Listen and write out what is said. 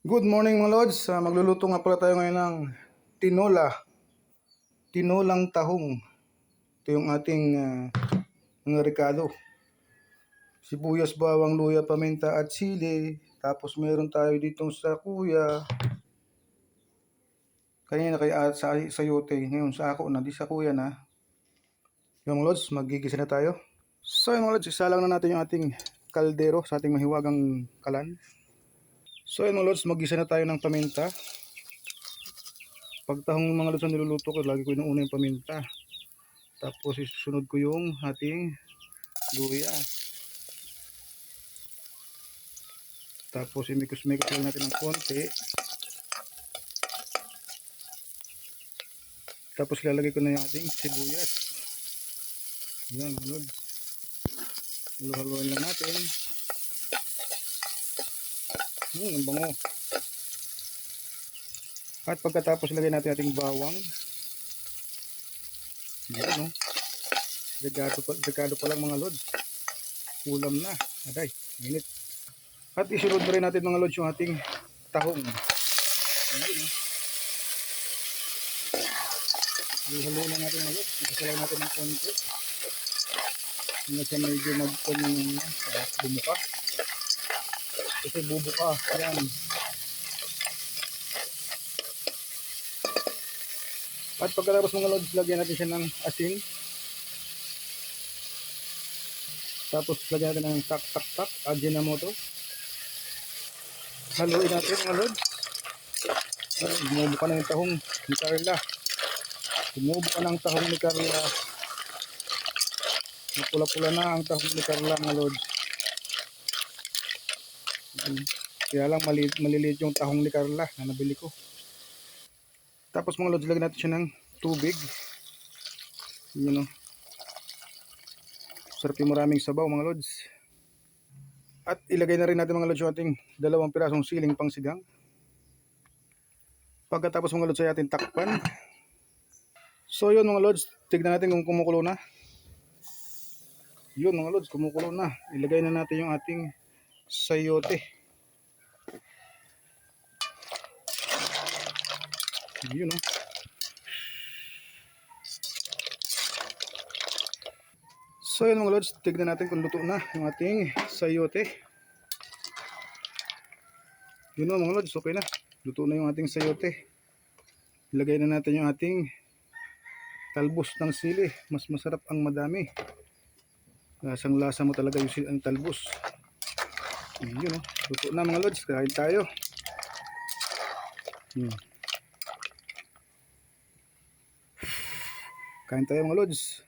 Good morning mga Lods. Magluluto nga pala tayo ngayon ng tinolang tahong. Ito yung ating mga rekado. Sibuyas, bawang, luya, paminta at sili. Tapos meron tayo ditong sakuya. Kanina kay sa sayote. Ngayon sa ako na, di sakuya na. Yung mga Lods, magigisa na tayo. So yung mga Lods, isa lang na natin yung ating kaldero sa ating mahiwagang kalan. So yung mga Lods, magisa na tayo ng paminta. Pag tahong mga Lods ang niluluto ko, lagi ko inuuna yung paminta. Tapos isusunod ko yung ating luya. Tapos imikos-mikos lang natin ng konti. Tapos lalagay ko na yung ating sibuyas. Yan mga Lods. Haluhaluin lang natin. Ang bango. At pagkatapos lagay natin ating bawang. Yan, no? Regado pa lang mga Lods. Ulam na. Aday, minit. At isunod na rin natin mga Lods yung ating tahong. Ayan, no? Haluhaluin lang natin mga Lods. Ikasalay natin ng konti. Hanggang sa medyo bumuka. Kasi bubuka. Ayan. At pagkatapos mga Lods, lagyan natin siya ng asin. Tapos lagyan natin ng tak-tak-tak, Ajinomoto. Haluin natin mga Lods. Bumubuka na yung tahong ni Carla. Bumubuka na ang tahong ni Carla. Pula-pula na ang tahong ni Carla mga Lods. Kaya lang maliliit yung tahong ni Carla na nabili ko. Tapos mga Lods, lagyan natin siya ng tubig. Yun, o. Sarap yung maraming sabaw mga Lods. At ilagay na rin natin mga Lods yung ating 2 pirasong siling pangsigang. Pagkatapos mga Lods ay ating takpan. So yun mga Lods, tignan natin kung kumukulo na. Yun mga Lods, kumukulo na. Ilagay na natin yung ating sayote. Yun, o. So yun mga Lods, tignan natin kung luto na yung ating sayote. Yun o mga Lods, okay na. Luto na yung ating sayote. Ilagay na natin yung ating talbos ng sili. Mas masarap ang madami. Lasang lasa mo talaga yung talbos. Yun o, luto na mga Lods, kain tayo. Kain tayo mga Lods.